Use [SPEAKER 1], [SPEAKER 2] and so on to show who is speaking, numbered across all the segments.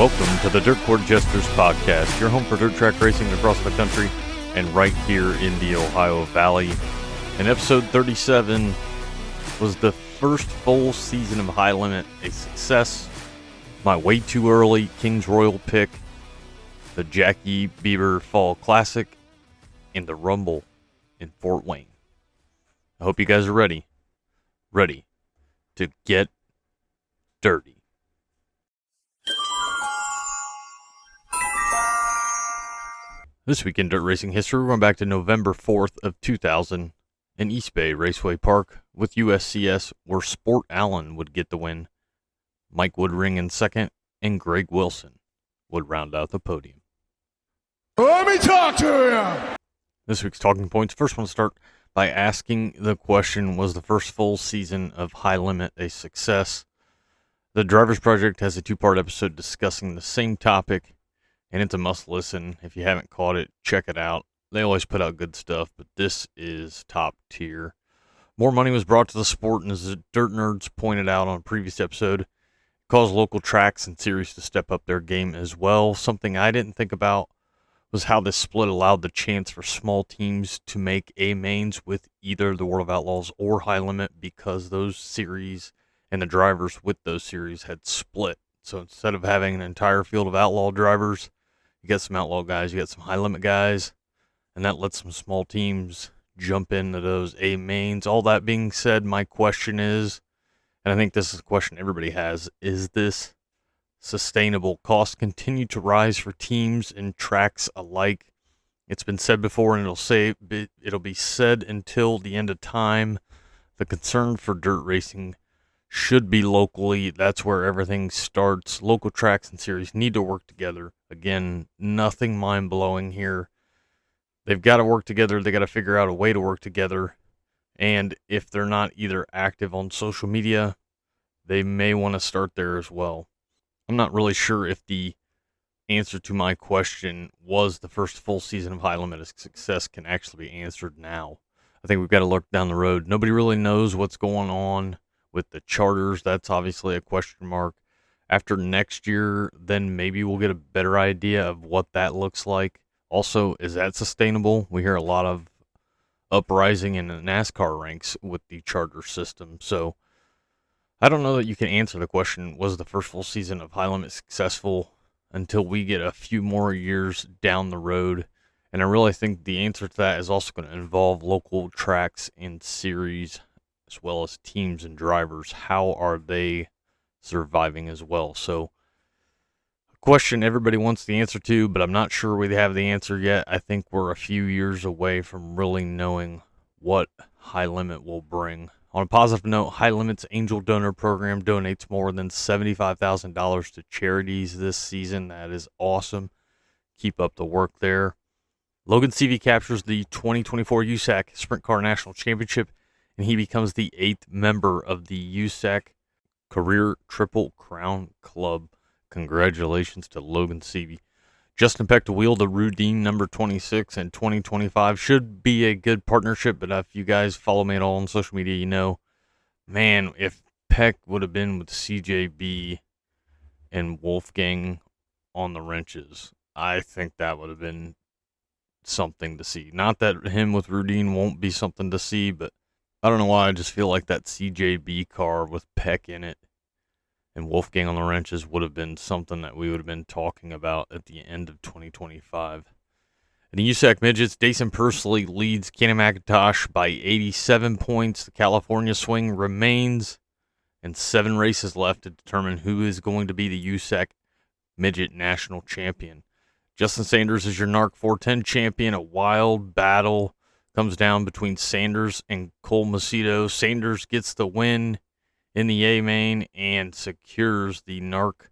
[SPEAKER 1] Welcome to the Dirt Court Jesters podcast, your home for dirt track racing across the country and right here in the Ohio Valley. And episode 37 was the first full season of High Limit a success. My way too early Kings Royal pick, the Jacque Beaber Fall Classic, and the Rumble in Fort Wayne. I hope you guys are ready to get dirty. This week in dirt racing history, we're going back to November 4th of 2000 in East Bay Raceway Park with USCS, where Sport Allen would get the win. Mike would ring in second, and Greg Wilson would round out the podium.
[SPEAKER 2] Let me talk to you!
[SPEAKER 1] This week's talking points. First, I want to start by asking the question, was the first full season of High Limit a success? The Drivers Project has a two-part episode discussing the same topic, and it's a must-listen. If you haven't caught it, check it out. They always put out good stuff, but this is top tier. More money was brought to the sport, and as the Dirt Nerds pointed out on a previous episode, it caused local tracks and series to step up their game as well. Something I didn't think about was how this split allowed the chance for small teams to make A-mains with either the World of Outlaws or High Limit, because those series and the drivers with those series had split. So instead of having an entire field of outlaw drivers, you got some outlaw guys, you got some High Limit guys, and that lets some small teams jump into those A-mains. All that being said, my question is, and I think this is a question everybody has, is this sustainable? Costs continue to rise for teams and tracks alike. It's been said before, and it'll be said until the end of time. The concern for dirt racing should be locally. That's where everything starts. Local tracks and series need to work together. Again, nothing mind-blowing here. They've got to work together. They got to figure out a way to work together. And if they're not either active on social media, they may want to start there as well. I'm not really sure if the answer to my question, was the first full season of High Limit a success, can actually be answered now. I think we've got to look down the road. Nobody really knows what's going on with the charters. That's obviously a question mark. After next year, then maybe we'll get a better idea of what that looks like. Also, is that sustainable? We hear a lot of uprising in the NASCAR ranks with the charter system. So I don't know that you can answer the question, was the first full season of High Limit successful, until we get a few more years down the road. And I really think the answer to that is also going to involve local tracks and series, as well as teams and drivers. How are they surviving as well? So a question everybody wants the answer to, but I'm not sure we have the answer yet. I think we're a few years away from really knowing what High Limit will bring. On a positive note, High Limit's Angel Donor Program donates more than $75,000 to charities this season. That is awesome. Keep up the work there. Logan Seavey captures the 2024 USAC Sprint Car National Championship, and he becomes the 8th member of the USAC Career Triple Crown Club. Congratulations to Logan Seavey. Justin Peck to wheel the Rudine number 26 in 2025. Should be a good partnership, but if you guys follow me at all on social media, you know, man, if Peck would have been with CJB and Wolfgang on the wrenches, I think that would have been something to see. Not that him with Rudine won't be something to see, but I don't know why, I just feel like that CJB car with Peck in it and Wolfgang on the wrenches would have been something that we would have been talking about at the end of 2025. In the USAC Midgets, Dason Pursley leads Kenny McIntosh by 87 points. The California swing remains, and 7 races left to determine who is going to be the USAC Midget National Champion. Justin Sanders is your NARC 410 champion. A wild battle comes down between Sanders and Cole Macedo. Sanders gets the win in the A-main and secures the NARC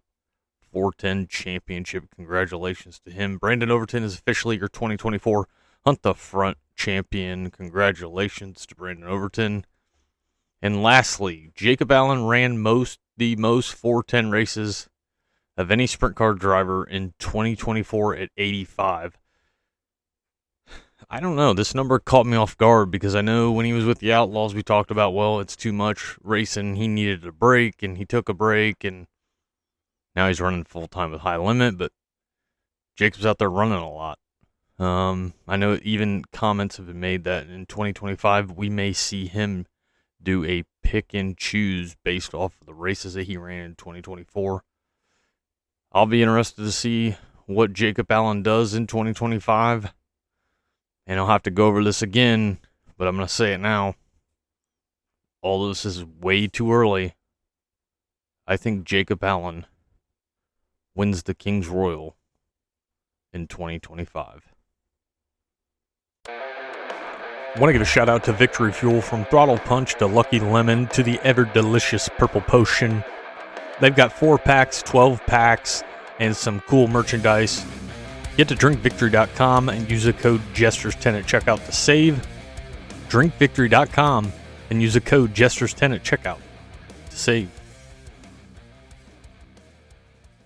[SPEAKER 1] 410 championship. Congratulations to him. Brandon Overton is officially your 2024 Hunt the Front champion. Congratulations to Brandon Overton. And lastly, Jacob Allen ran the most 410 races of any sprint car driver in 2024 at 85. I don't know. This number caught me off guard because I know when he was with the Outlaws, we talked about, well, it's too much racing. He needed a break, and he took a break. And Now he's running full-time with High Limit, but Jacob's out there running a lot. I know even comments have been made that in 2025 we may see him do a pick and choose based off of the races that he ran in 2024. I'll be interested to see what Jacob Allen does in 2025. And I'll have to go over this again, but I'm going to say it now. All this is way too early. I think Jacob Allen wins the King's Royal in 2025. I want to give a shout out to Victory Fuel, from Throttle Punch to Lucky Lemon to the ever delicious Purple Potion. They've got 4 packs, 12 packs, and some cool merchandise. Get to drinkvictory.com and use the code Gestures10 at checkout to save. Drinkvictory.com and use the code Gestures10 at checkout to save.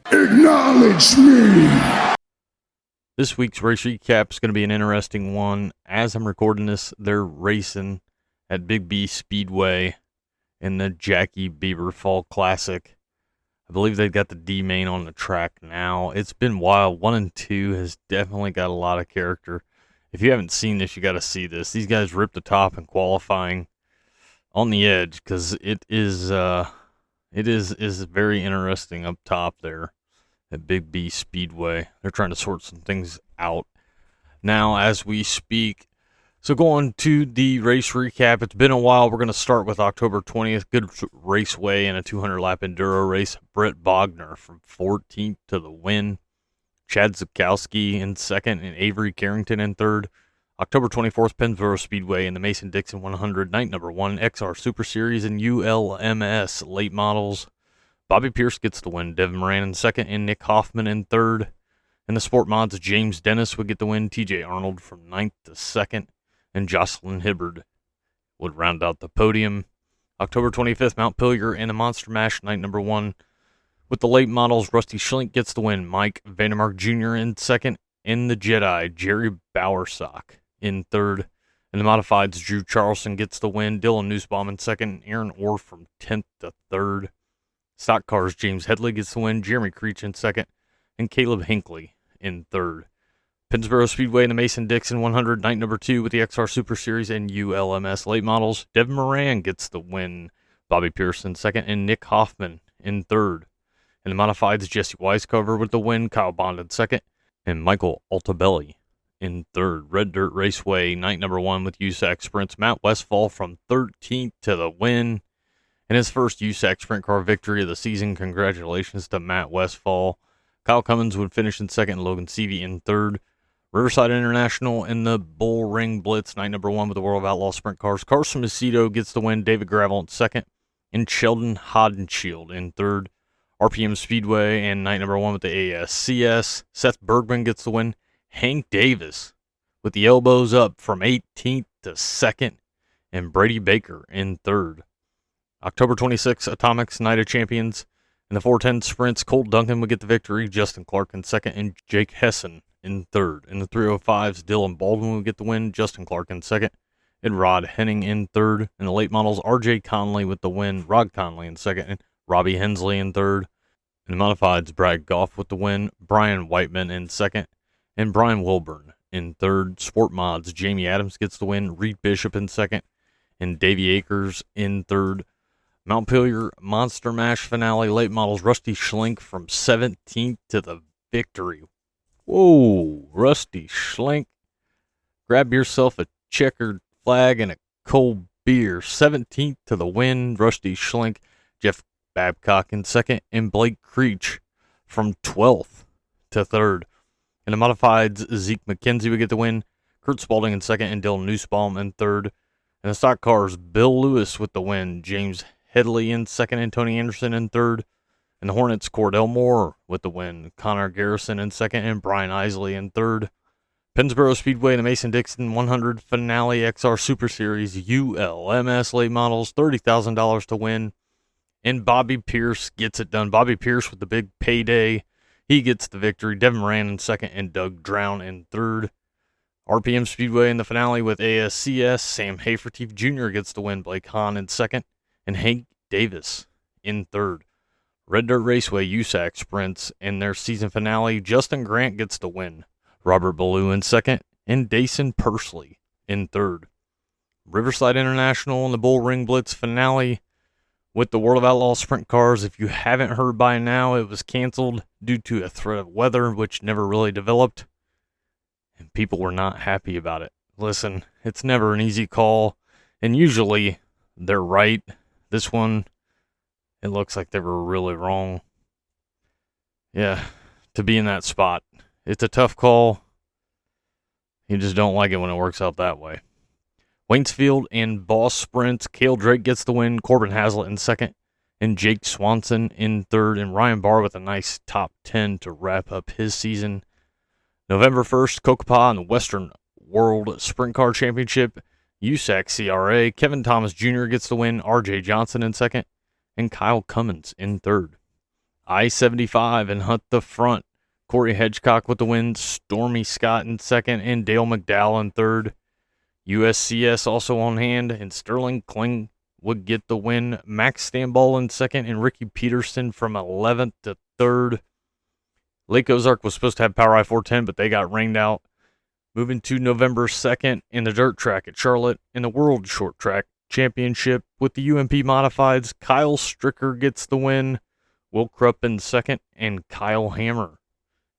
[SPEAKER 2] Acknowledge me.
[SPEAKER 1] This week's race recap is going to be an interesting one. As I'm recording this, they're racing at Big B Speedway in the Jacque Beaber Fall Classic. I believe they've got the D main on the track now. It's been wild. 1 and 2 has definitely got a lot of character. If you haven't seen this, you got to see this. These guys ripped the top in qualifying on the edge, because it is very interesting up top there at Big B Speedway. They're trying to sort some things out now as we speak. So going to the race recap, it's been a while. We're going to start with October 20th. Good raceway in a 200-lap enduro race. Brett Bogner from 14th to the win. Chad Zukowski in second and Avery Carrington in third. October 24th, Pennsboro Speedway in the Mason-Dixon 100, night number 1, XR Super Series and ULMS late models. Bobby Pierce gets the win. Devin Moran in second and Nick Hoffman in third. In the Sport Mods, James Dennis would get the win. TJ Arnold from 9th to 2nd. And Jocelyn Hibbard would round out the podium. October 25th, Mount Pilger in the Monster Mash, night number 1. With the late models, Rusty Schlink gets the win. Mike Vandermark Jr. in second. In the Jedi, Jerry Bowersock in third. In the Modifieds, Drew Charleston gets the win. Dylan Nussbaum in second. Aaron Orr from 10th to 3rd. Stock Cars, James Headley gets the win. Jeremy Creech in second. And Caleb Hinckley in third. Pennsboro Speedway in the Mason-Dixon 100, night number 2 with the XR Super Series and ULMS late models. Devin Moran gets the win. Bobby Pierce in second and Nick Hoffman in third. In the Modifieds, Jesse Weiscover with the win. Kyle Bond in second. And Michael Altabelli in third. Red Dirt Raceway, night number 1 with USAC Sprints. Matt Westfall from 13th to the win. In his first USAC Sprint Car victory of the season, congratulations to Matt Westfall. Kyle Cummins would finish in second. Logan Seavey in third. Riverside International in the Bull Ring Blitz, night number 1 with the World of Outlaw Sprint Cars. Carson Macedo gets the win. David Gravel in second. And Sheldon Hodenshield in third. RPM Speedway and night number 1 with the ASCS. Seth Bergman gets the win. Hank Davis with the elbows up from 18th to 2nd. And Brady Baker in third. October 26th, Atomics Night of Champions. In the 410 Sprints, Colt Duncan would get the victory. Justin Clark in second. And Jake Hessen in third. In the 305s, Dylan Baldwin would get the win. Justin Clark in second. And Rod Henning in third. In the late models, RJ Conley with the win. Rod Conley in second. And Robbie Hensley in third. In the Modifieds, Brad Goff with the win. Brian Whiteman in second. And Brian Wilburn in third. Sport Mods, Jamie Adams gets the win. Reed Bishop in second. And Davey Akers in third. Mount Pilger Monster Mash finale late models, Rusty Schlink from 17th to the victory. Whoa, Rusty Schlink. Grab yourself a checkered flag and a cold beer. 17th to the win, Rusty Schlink. Jeff Babcock in second, and Blake Creech from 12th to third. In the Modifieds, Zeke McKenzie would get the win. Kurt Spalding in second, and Dylan Nussbaum in third. In the Stock Cars, Bill Lewis with the win. James Headley in second, and Tony Anderson in third. In the Hornets, Cordell Moore with the win. Connor Garrison in second, and Brian Isley in third. Pennsboro Speedway, the Mason-Dixon 100 Finale XR Super Series ULMS late models, $30,000 to win. And Bobby Pierce gets it done. Bobby Pierce with the big payday. He gets the victory. Devin Moran in second, and Doug Drown in third. RPM Speedway in the finale with ASCS. Sam Haferteef Jr. gets the win. Blake Hahn in second. And Hank Davis in third. Red Dirt Raceway USAC sprints in their season finale. Justin Grant gets the win. Robert Ballou in second, and Dason Pursley in third. Riverside International in the Bull Ring Blitz finale with the World of Outlaws sprint cars. If you haven't heard by now, it was canceled due to a threat of weather, which never really developed, and people were not happy about it. Listen, it's never an easy call, and usually they're right. This one, it looks like they were really wrong. Yeah, to be in that spot. It's a tough call. You just don't like it when it works out that way. Waynesfield and Boss sprints. Cale Drake gets the win. Corbin Hazlitt in second. And Jake Swanson in third. And Ryan Barr with a nice top 10 to wrap up his season. November 1st, Kokopah in the Western World Sprint Car Championship. USAC CRA. Kevin Thomas Jr. gets the win. RJ Johnson in second. And Kyle Cummins in third. I-75 and Hunt the Front. Corey Hedgecock with the win. Stormy Scott in second. And Dale McDowell in third. USCS also on hand, and Sterling Kling would get the win. Max Stamball in second, and Ricky Peterson from 11th to 3rd. Lake Ozark was supposed to have Power I-410, but they got rained out. Moving to November 2nd in the dirt track at Charlotte in the World Short Track Championship with the UMP Modifieds. Kyle Stricker gets the win. Will Krupp in second, and Kyle Hammer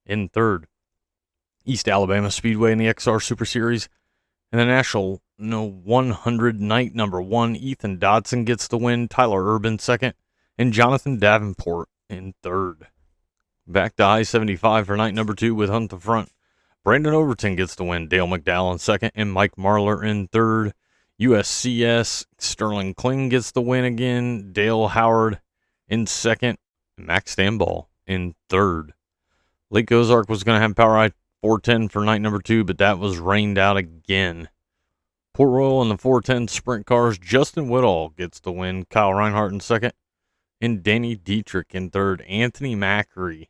[SPEAKER 1] in third. East Alabama Speedway in the XR Super Series. In the National 100 night number 1, Ethan Dodson gets the win, Tyler Urban second, and Jonathan Davenport in third. Back to I-75 for night number 2 with Hunt the Front. Brandon Overton gets the win, Dale McDowell in second, and Mike Marlar in third. USCS, Sterling Kling gets the win again, Dale Howard in second, and Max Stamball in third. Lake Ozark was going to have Power I-410 for night number 2, but that was rained out again. Port Royal in the 410 sprint cars, Justin Woodall gets the win, Kyle Reinhardt in second, and Danny Dietrich in third. Anthony Macri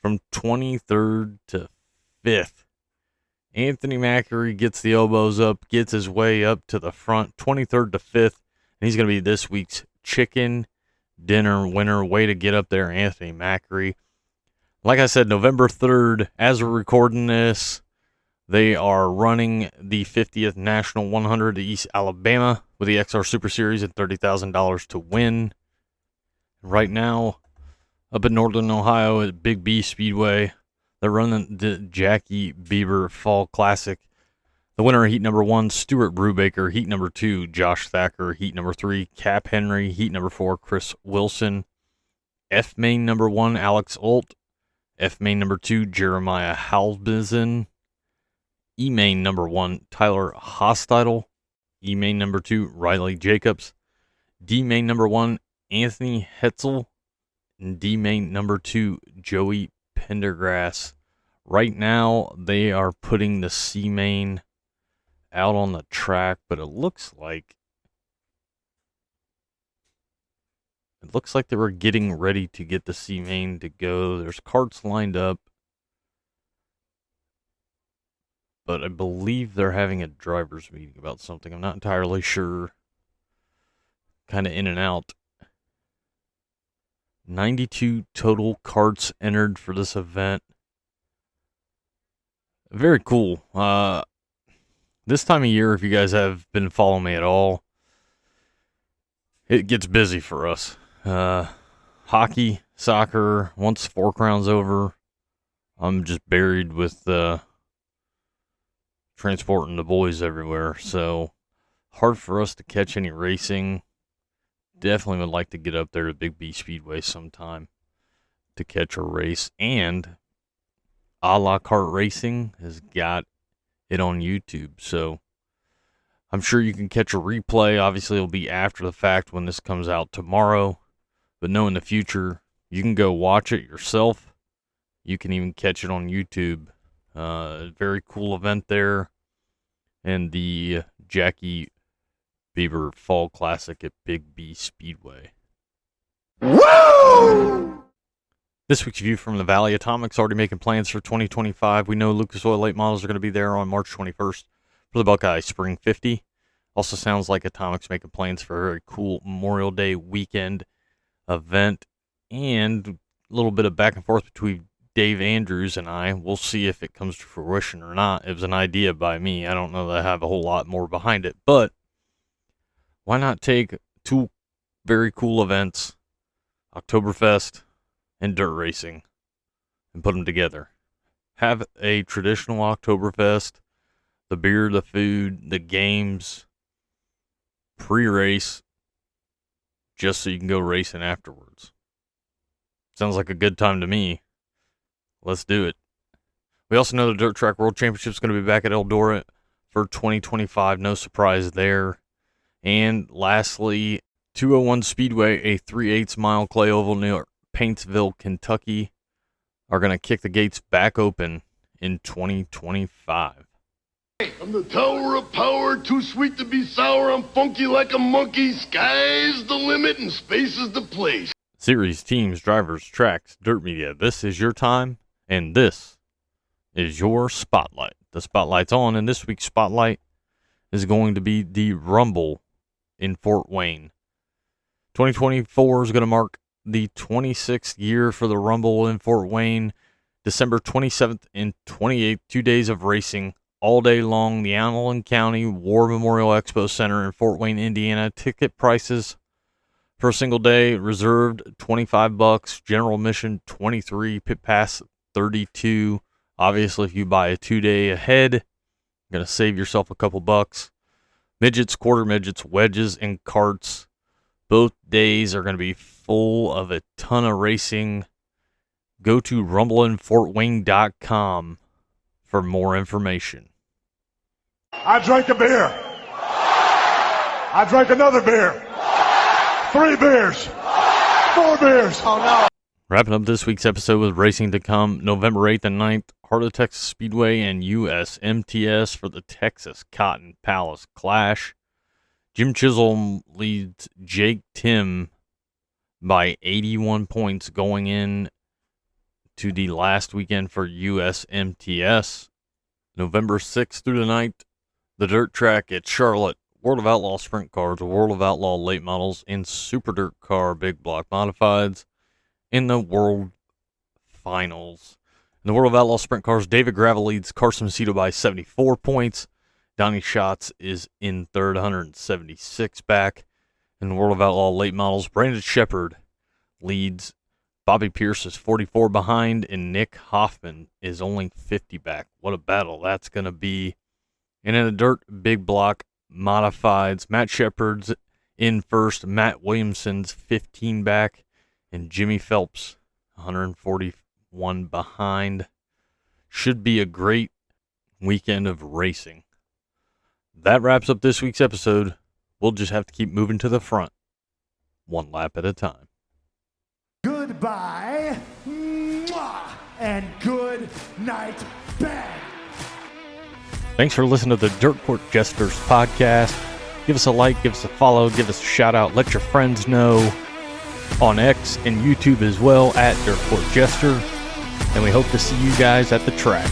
[SPEAKER 1] from 23rd to 5th. Anthony Macri gets the elbows up, gets his way up to the front, 23rd to 5th, and he's going to be this week's chicken dinner winner. Way to get up there, Anthony Macri. Like I said, November 3rd, as we're recording this, they are running the 50th National 100 to East Alabama with the XR Super Series at $30,000 to win. Right now, up in Northern Ohio at Big B Speedway, they're running the Jacque Beaber Fall Classic. The winner of heat number 1, Stuart Brubaker. Heat number 2, Josh Thacker. Heat number 3, Cap Henry. Heat number 4, Chris Wilson. F main number 1, Alex Olt. F main number 2, Jeremiah Halbizin. E main number 1, Tyler Hostidle. E main number 2, Riley Jacobs. D main number 1, Anthony Hetzel. And D main number 2, Joey Pendergrass. Right now, they are putting the C main out on the track, but it looks like they were getting ready to get the C main to go. There's carts lined up, but I believe they're having a driver's meeting about something. I'm not entirely sure. Kind of in and out. 92 total carts entered for this event. Very cool. This time of year, if you guys have been following me at all, it gets busy for us. Hockey, soccer, once 4 Crown's over, I'm just buried with transporting the boys everywhere. So, hard for us to catch any racing. Definitely would like to get up there to Big B Speedway sometime to catch a race. And A La Carte Racing has got it on YouTube. So I'm sure you can catch a replay. Obviously, it'll be after the fact when this comes out tomorrow. But know in the future, you can go watch it yourself. You can even catch it on YouTube. Very cool event there. And the Jacque Beaber Fall Classic at Big B Speedway.
[SPEAKER 2] Woo!
[SPEAKER 1] This week's View from the Valley. Atomic's already making plans for 2025. We know Lucas Oil late models are going to be there on March 21st for the Buckeye Spring 50. Also sounds like Atomic's making plans for a very cool Memorial Day weekend event and a little bit of back and forth between Dave Andrews and I. We'll see if it comes to fruition or not. It was an idea by me. I don't know that I have a whole lot more behind it, but why not take two very cool events, Oktoberfest and dirt racing, and put them together? Have a traditional Oktoberfest, the beer, the food, the games, pre-race, just so you can go racing afterwards. Sounds like a good time to me. Let's do it. We also know the Dirt Track World Championship is going to be back at Eldora for 2025. No surprise there. And lastly, 201 Speedway, a 3/8 mile clay oval near Paintsville, Kentucky, are going to kick the gates back open in 2025.
[SPEAKER 3] I'm the tower of power, too sweet to be sour. I'm funky like a monkey. Sky's the limit and space is the place.
[SPEAKER 1] Series, teams, drivers, tracks, dirt media. This is your time, and this is your spotlight. The spotlight's on, and this week's spotlight is going to be the Rumble in Fort Wayne. 2024 is going to mark the 26th year for the Rumble in Fort Wayne. December 27th and 28th, 2 days of racing all day long. The Allen County War Memorial Expo Center in Fort Wayne, Indiana. Ticket prices for a single day reserved $25, general admission $23, pit pass $32. Obviously, if you buy a 2 day ahead, you're going to save yourself a couple bucks. Midgets, quarter midgets, wedges, and carts. Both days are going to be full of a ton of racing. Go to rumbleinfortwayne.com for more information.
[SPEAKER 2] I drank a beer. I drank another beer. 3 beers. 4 beers. Oh, no.
[SPEAKER 1] Wrapping up this week's episode with racing to come November 8th and 9th, Heart of Texas Speedway and USMTS for the Texas Cotton Palace Clash. Jim Chisholm leads Jake Tim by 81 points going in to the last weekend for USMTS. November 6th through the 9th, the dirt track at Charlotte. World of Outlaw Sprint Cars, World of Outlaw Late Models, and Super Dirt Car Big Block Modifieds in the World Finals. In the World of Outlaw Sprint Cars, David Gravel leads Carson Macedo by 74 points. Donnie Schatz is in third, 176 back. In the World of Outlaw Late Models, Brandon Shepard leads. Bobby Pierce is 44 behind, and Nick Hoffman is only 50 back. What a battle that's going to be. And in the Dirt Big Block Modifieds, Matt Shepard's in first, Matt Williamson's 15 back, and Jimmy Phelps 141 behind. Should be a great weekend of racing. That wraps up this week's episode. We'll just have to keep moving to the front, one lap at a time.
[SPEAKER 2] Goodbye. Mwah, and good night, bang.
[SPEAKER 1] Thanks for listening to the Dirt Court Jesters podcast. Give us a like, give us a follow, give us a shout out. Let your friends know on X and YouTube as well at Dirt Court Jester. And we hope to see you guys at the track.